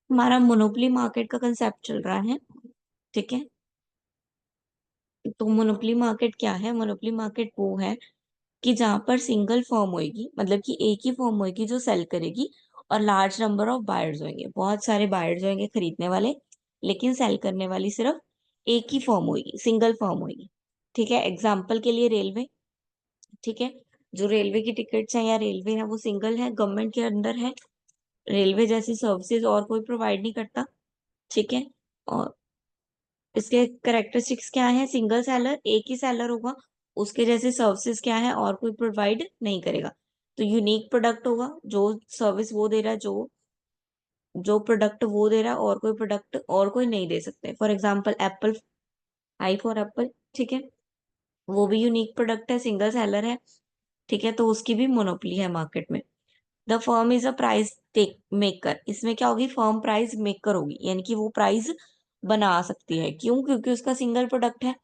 हमारा monopoly market का concept चल रहा है। ठीक है। तो मोनोपोली मार्केट क्या है? मोनोपोली मार्केट वो है कि जहां पर सिंगल फर्म होगी, मतलब कि एक ही फर्म होगी जो सेल करेगी, और लार्ज नंबर ऑफ बायर्स होंगे, बहुत सारे बायर्स होंगे खरीदने वाले, लेकिन सेल करने वाली सिर्फ एक ही फर्म होगी, सिंगल फर्म होगी। ठीक है। एग्जाम्पल के लिए रेलवे। ठीक है। जो रेलवे की टिकट्स हैं या रेलवे है वो सिंगल है, गवर्नमेंट के अंडर है। रेलवे जैसी सर्विसेज और कोई प्रोवाइड नहीं करता। ठीक है। और इसके करेक्टरिस्टिक्स क्या है? सिंगल सेलर, एक ही सेलर होगा, उसके जैसे सर्विसेज क्या है और कोई प्रोवाइड नहीं करेगा। तो यूनिक प्रोडक्ट होगा, जो सर्विस वो दे रहा है, जो जो प्रोडक्ट वो दे रहा है, और कोई प्रोडक्ट और कोई नहीं दे सकते। For example Apple, I for Apple. ठीक है। वो भी यूनिक प्रोडक्ट है, सिंगल सेलर है। ठीक है। तो उसकी भी मोनोपोली है मार्केट में। The firm is a price maker. इसमें क्या होगी? फर्म प्राइस मेकर होगी, यानी कि वो प्राइस बना सकती है। क्यों? क्योंकि उसका सिंगल प्रोडक्ट है,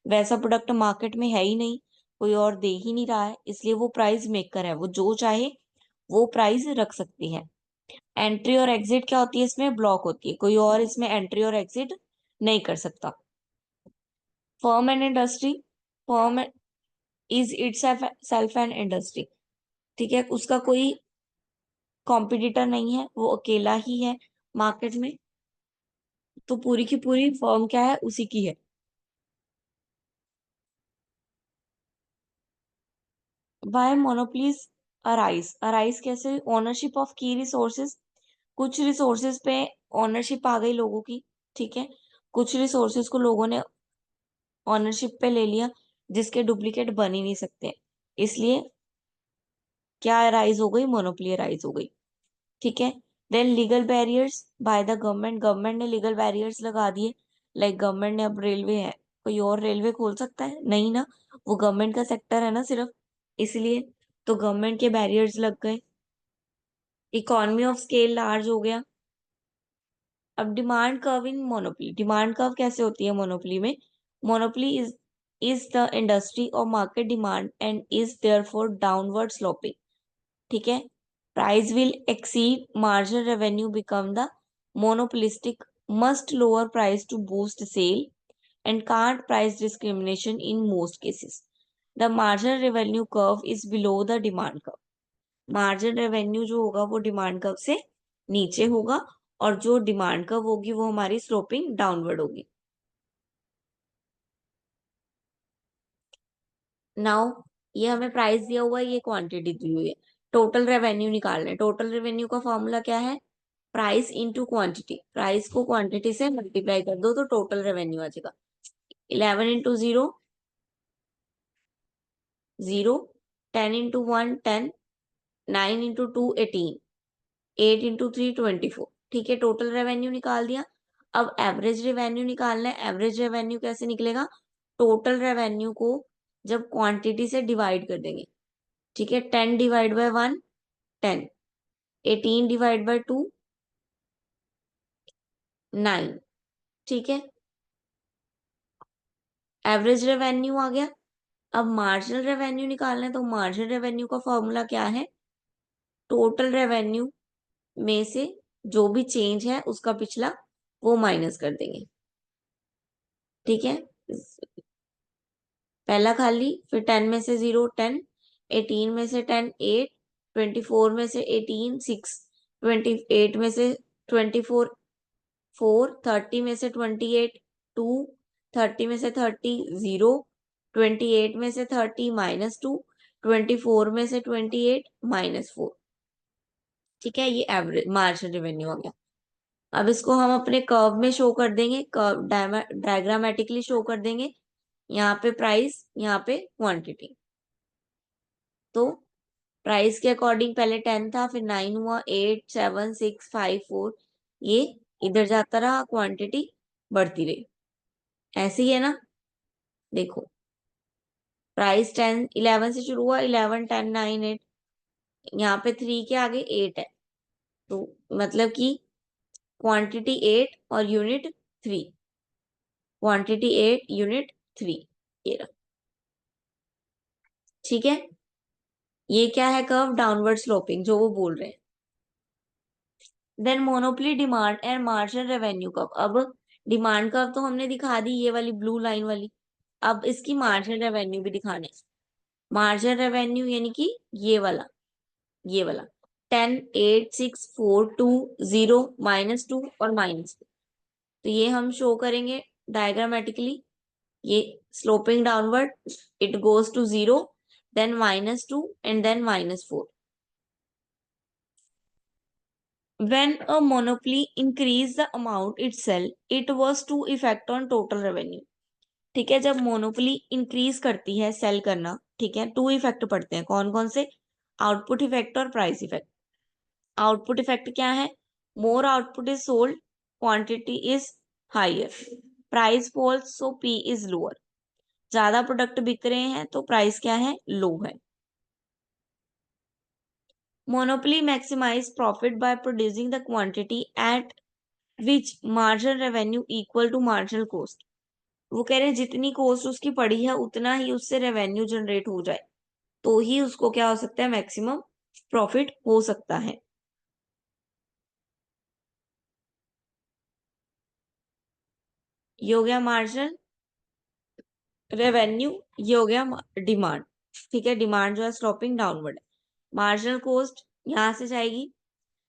वैसा प्रोडक्ट मार्केट में है ही नहीं, कोई और दे ही नहीं रहा है, इसलिए वो प्राइस मेकर है, वो जो चाहे वो प्राइस रख सकती है। एंट्री और एग्जिट क्या होती है? इसमें ब्लॉक होती है, कोई और इसमें एंट्री और एग्जिट नहीं कर सकता। Firm and industry. Firm is it's self and industry. ठीक है। उसका कोई कॉम्पिटिटर नहीं है, वो अकेला ही है मार्केट में। तो पूरी की पूरी फर्म क्या है? उसी की है। Why monopolies arise? अराइज कैसे? Ownership of key resources. कुछ रिसोर्सेज पे ओनरशिप आ गई लोगों की। ठीक है। कुछ रिसोर्सेज को लोगों ने ओनरशिप पे ले लिया, जिसके डुप्लीकेट बन ही नहीं सकते, इसलिए क्या अराइज हो गई? मोनोपोली अराइज हो गई। ठीक है। Then legal barriers by the government. Government ने लीगल बैरियर्स लगा दिए। लाइक गवर्नमेंट ने, अब रेलवे है, कोई और रेलवे खोल सकता है? नहीं ना, वो गवर्नमेंट का सेक्टर है ना सिर्फ, इसलिए। तो गवर्नमेंट के बैरियर्स लग गए। इकोनॉमी ऑफ स्केल लार्ज हो गया। अब demand curve in monopoly. Demand curve कैसे होती है मोनोपोली में? मोनोपोली इज द इंडस्ट्री और market demand and is therefore downward sloping. ठीक है। Price will exceed marginal revenue become the monopolistic must lower price to boost sale and can't price discrimination in most cases. The marginal revenue curve is below the demand curve. Margin revenue जो होगा वो demand curve से नीचे होगा, और जो demand curve होगी वो हमारी स्लोपिंग डाउनवर्ड होगी। नाउ ये हमें प्राइस दिया हुआ है, ये क्वांटिटी दी हुई है, टोटल रेवेन्यू निकालना है। टोटल रेवेन्यू का फॉर्मूला क्या है? Price into quantity. प्राइस को क्वांटिटी से मल्टीप्लाई कर दो तो टोटल रेवेन्यू आ जाएगा। 11 इंटू 0 0, 10 इंटू 1 10, 9 इंटू 2 18, 8 इंटू 3 24। ठीक है। टोटल रेवेन्यू निकाल दिया। अब एवरेज रेवेन्यू निकालना है। एवरेज रेवेन्यू कैसे निकलेगा? टोटल रेवेन्यू को जब क्वांटिटी से डिवाइड कर देंगे। ठीक है। 10 डिवाइड बाय 1 10, 18 डिवाइड बाय 2 9। ठीक है। एवरेज रेवेन्यू आ गया। अब मार्जिनल रेवेन्यू निकालना है, तो मार्जिनल रेवेन्यू का फॉर्मूला क्या है? टोटल रेवेन्यू में से जो भी चेंज है उसका पिछला वो माइनस कर देंगे। ठीक है। पहला खाली, फिर 10 में से 0 10, 18 में से 10 8, 24 में से 18 6, 28 में से 24 4, 30 में से 28 2, 30 में से 30 0, 28 में से 30 -2, 24 में से 28 -4। ठीक है। ये एवरेज मार्जिनल रेवेन्यू हो गया। अब इसको हम अपने कर्व में शो कर देंगे, कर्व डायग्रामेटिकली शो कर देंगे। यहाँ पे प्राइस, यहाँ पे क्वांटिटी। तो प्राइस के अकॉर्डिंग पहले 10 था, फिर 9 हुआ, 8 7 6 5 4, ये इधर जाता रहा, क्वांटिटी बढ़ती रही। ऐसे ही है ना? देखो, प्राइस 10 11 से शुरू हुआ, 11 10 9 8, यहाँ पे 3 के आगे 8 है, तो मतलब कि क्वांटिटी 8 और यूनिट 3। क्वांटिटी 8 यूनिट 3, ये रहा। ठीक है। ये क्या है? कर्व डाउनवर्ड स्लोपिंग, जो वो बोल रहे हैं। Then monopoly demand and marginal revenue curve. अब डिमांड कर्व तो हमने दिखा दी, ये वाली ब्लू लाइन वाली। अब इसकी मार्जिनल रेवेन्यू भी दिखाने। मार्जिनल रेवेन्यू यानी कि ये वाला 10, 8, 6, 4, 2, 0, -2 और -2। तो ये हम शो करेंगे डायग्रामेटिकली। ये sloping downward, it goes to 0, then -2 and then -4। When a monopoly increase the amount it sell, it was to effect on total revenue। ठीक है, जब मोनोपोली इंक्रीज करती है सेल करना, ठीक है, टू इफेक्ट पड़ते हैं। कौन कौन से? आउटपुट इफेक्ट और प्राइस इफेक्ट। आउटपुट इफेक्ट क्या है? More output is sold, quantity is higher, price falls so P is lower. ज्यादा प्रोडक्ट बिक रहे हैं तो प्राइस क्या है? लो है। Monopoly maximise profit by producing the quantity at which marginal revenue equal to marginal cost. वो कह रहे हैं जितनी कॉस्ट उसकी पड़ी है उतना ही उससे रेवेन्यू जनरेट हो जाए तो ही उसको क्या हो सकता है? मैक्सिमम प्रॉफिट हो सकता है। ये हो गया मार्जिनल रेवेन्यू, ये हो गया डिमांड। ठीक है, डिमांड जो है स्टॉपिंग डाउनवर्ड है। मार्जिनल कॉस्ट यहां से जाएगी,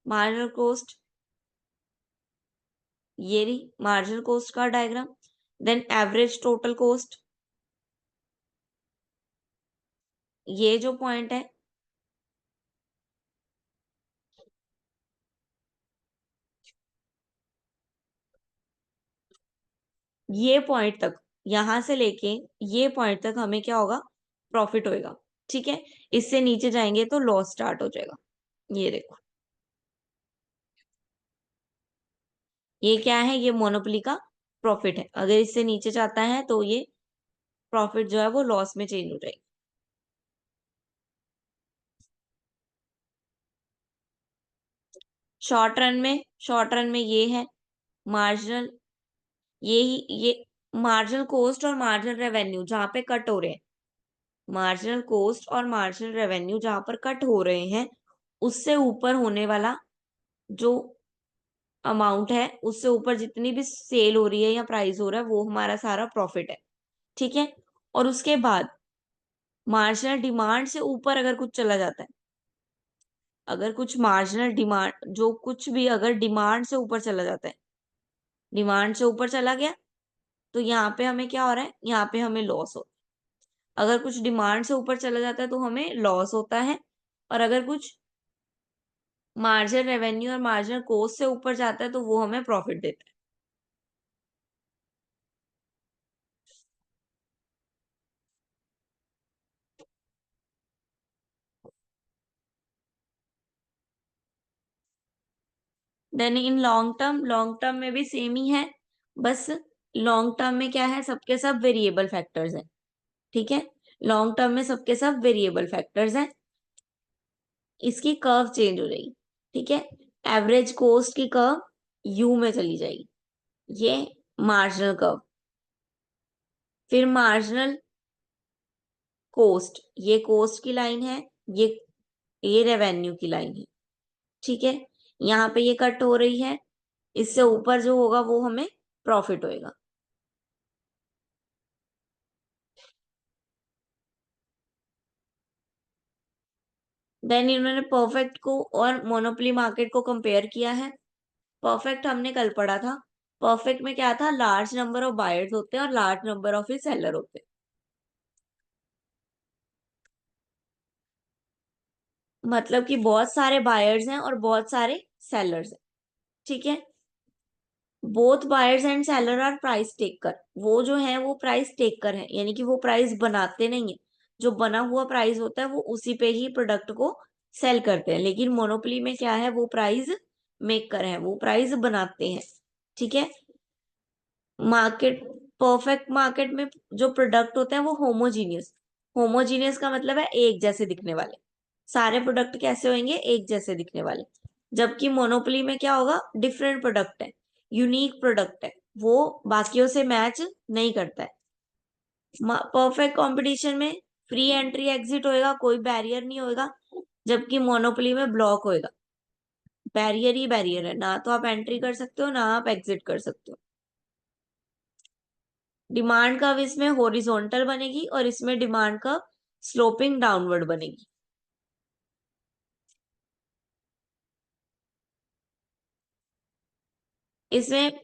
मार्जिनल कॉस्ट ये रही मार्जिनल कॉस्ट का diagram. Then average total cost, ये जो पॉइंट है ये पॉइंट तक, यहां से लेके ये पॉइंट तक हमें क्या होगा? प्रॉफिट होएगा। ठीक है, इससे नीचे जाएंगे तो लॉस स्टार्ट हो जाएगा। ये देखो, ये क्या है? ये मोनोपोली का प्रॉफिट है। अगर इससे नीचे जाता है तो ये प्रॉफिट जो है वो लॉस में चेंज हो जाएगी। शॉर्ट रन में ये है मार्जिनल, ये मार्जिनल कॉस्ट और मार्जिनल रेवेन्यू जहां पे कट हो रहे हैं, मार्जिनल कॉस्ट और मार्जिनल रेवेन्यू जहां पर कट हो रहे हैं उससे ऊपर होने वाला जो अमाउंट है, उससे ऊपर जितनी भी सेल हो रही है या प्राइस हो रहा है वो हमारा सारा प्रॉफिट है। ठीक है, और उसके बाद मार्जिनल डिमांड से ऊपर अगर कुछ चला जाता है, अगर कुछ मार्जिनल डिमांड जो कुछ भी अगर डिमांड से ऊपर चला जाता है, डिमांड से ऊपर चला गया तो यहाँ पे हमें क्या हो रहा है? यहाँ पे हमें लॉस हो। अगर कुछ डिमांड से ऊपर चला जाता है तो हमें लॉस होता है, और अगर कुछ मार्जिनल रेवेन्यू और मार्जिनल कॉस्ट से ऊपर जाता है तो वो हमें प्रॉफिट देता है। देन इन लॉन्ग टर्म में भी सेम ही है, बस लॉन्ग टर्म में क्या है? सबके सब वेरिएबल फैक्टर्स हैं। ठीक है, लॉन्ग टर्म में सबके सब वेरिएबल फैक्टर्स हैं। इसकी कर्व चेंज हो जाएगी। ठीक है, एवरेज कॉस्ट की कर्व यू में चली जाएगी, ये मार्जिनल कर्व। फिर मार्जिनल कॉस्ट, ये कॉस्ट की लाइन है, ये ये रेवेन्यू की लाइन है। ठीक है, यहाँ पे ये कट हो रही है, इससे ऊपर जो होगा वो हमें प्रॉफिट होएगा। देन इन्होंने परफेक्ट को और मोनोपोली मार्केट को कंपेयर किया है। परफेक्ट हमने कल पढ़ा था। परफेक्ट में क्या था? लार्ज नंबर ऑफ बायर्स होते हैं और लार्ज नंबर ऑफ सेलर होते हैं। मतलब कि बहुत सारे बायर्स हैं और बहुत सारे सेलर्स हैं। ठीक है, both buyers and seller are price taker. वो जो है वो प्राइस टेकर है, यानी कि वो प्राइस बनाते नहीं है। जो बना हुआ प्राइस होता है वो उसी पे ही प्रोडक्ट को सेल करते हैं। लेकिन मोनोपोली में क्या है? वो प्राइस मेकर है, वो प्राइस बनाते हैं। ठीक है, मार्केट परफेक्ट मार्केट में जो प्रोडक्ट होते हैं वो होमोजीनियस, होमोजीनियस का मतलब है एक जैसे दिखने वाले। सारे प्रोडक्ट कैसे होंगे? एक जैसे दिखने वाले। जबकि मोनोपोली में क्या होगा? डिफरेंट प्रोडक्ट है, यूनिक प्रोडक्ट है, वो बाकियों से मैच नहीं करता है। परफेक्ट कंपटीशन में फ्री एंट्री एग्जिट होएगा, कोई बैरियर नहीं होएगा, जबकि मोनोपोली में ब्लॉक होएगा। बैरियर ही बैरियर है, ना तो आप एंट्री कर सकते हो ना आप एग्जिट कर सकते हो। डिमांड कर्व इसमें हॉरिजॉन्टल बनेगी और इसमें डिमांड कर्व स्लोपिंग डाउनवर्ड बनेगी। इसमें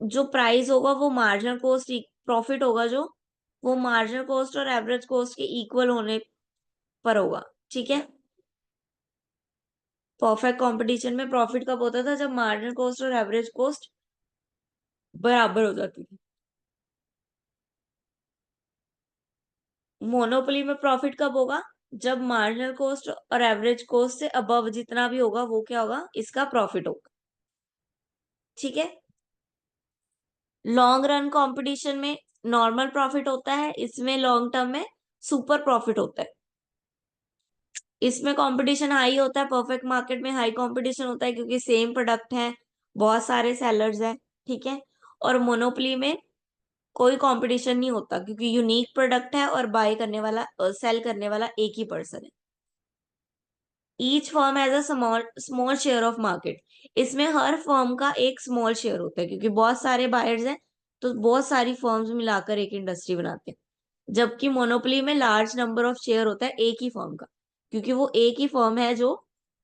जो प्राइस होगा वो मार्जिनल कॉस्ट प्रॉफिट होगा जो, वो मार्जिनल कॉस्ट और एवरेज कॉस्ट के इक्वल होने पर होगा। ठीक है। परफेक्ट कंपटीशन में प्रॉफिट कब होता था? जब मार्जिनल कॉस्ट और एवरेज कॉस्ट बराबर हो जाती थी। मोनोपोली में प्रॉफिट कब होगा? जब मार्जिनल कॉस्ट और एवरेज कॉस्ट से अबव जितना भी होगा वो क्या होगा? इसका प्रॉफिट होगा। ठीक है। लॉन्ग रन कंपटीशन में नॉर्मल प्रॉफिट होता है, इसमें लॉन्ग टर्म में सुपर प्रॉफिट होता है। इसमें कंपटीशन हाई होता है, परफेक्ट मार्केट में हाई कंपटीशन होता है क्योंकि सेम प्रोडक्ट है, बहुत सारे सेलर्स हैं। ठीक है। और मोनोपोली में कोई कंपटीशन नहीं होता क्योंकि यूनिक प्रोडक्ट है और बाय करने वाला सेल करने वाला एक ही पर्सन है। Each firm has a small small share of market. इसमें हर फर्म का एक स्मॉल शेयर होता है क्योंकि बहुत सारे बायर्स हैं, तो बहुत सारी फर्म्स मिलाकर एक इंडस्ट्री बनाते हैं। जबकि मोनोपोली में लार्ज नंबर ऑफ शेयर होता है एक ही फर्म का, क्योंकि वो एक ही फर्म है जो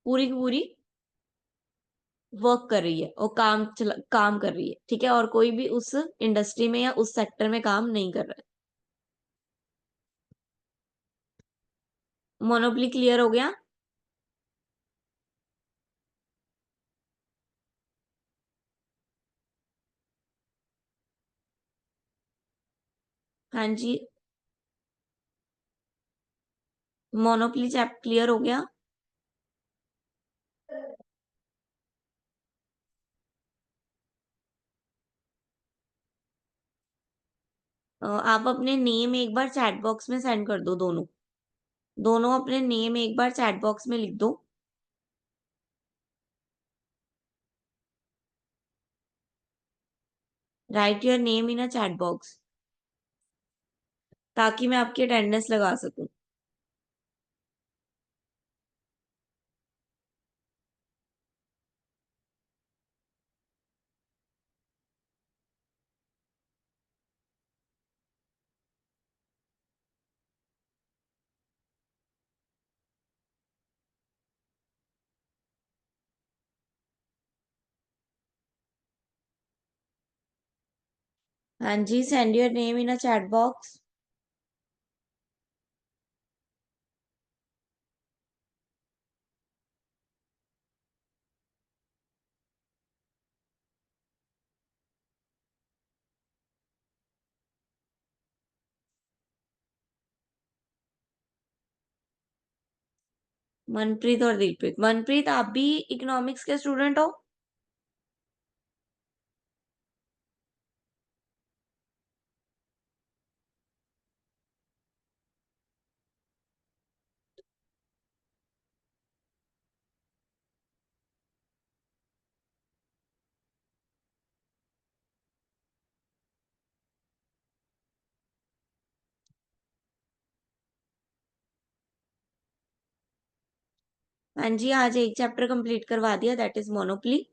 पूरी की पूरी वर्क कर रही है और काम कर रही है। ठीक है। और कोई भी उस इंडस्ट्री में या उस सेक्टर में काम नहीं कर रहा है। मोनोपोली क्लियर हो गया? हाँ जी। मोनोपोली चैप्टर क्लियर हो गया? आप अपने नेम एक बार चैट बॉक्स में सेंड कर दो, दोनों दोनों अपने नेम एक बार चैट बॉक्स में लिख दो। Write your name in a chat box, ताकि मैं आपकी अटेंडेंस लगा सकूं। हाँ जी, send your name in a chat box. Manpreet और दिलप्रीत। मनप्रीत, आप भी इकोनॉमिक्स के स्टूडेंट हो? हाँ जी, आज एक चैप्टर कंप्लीट करवा दिया, दैट इज मोनोपोली।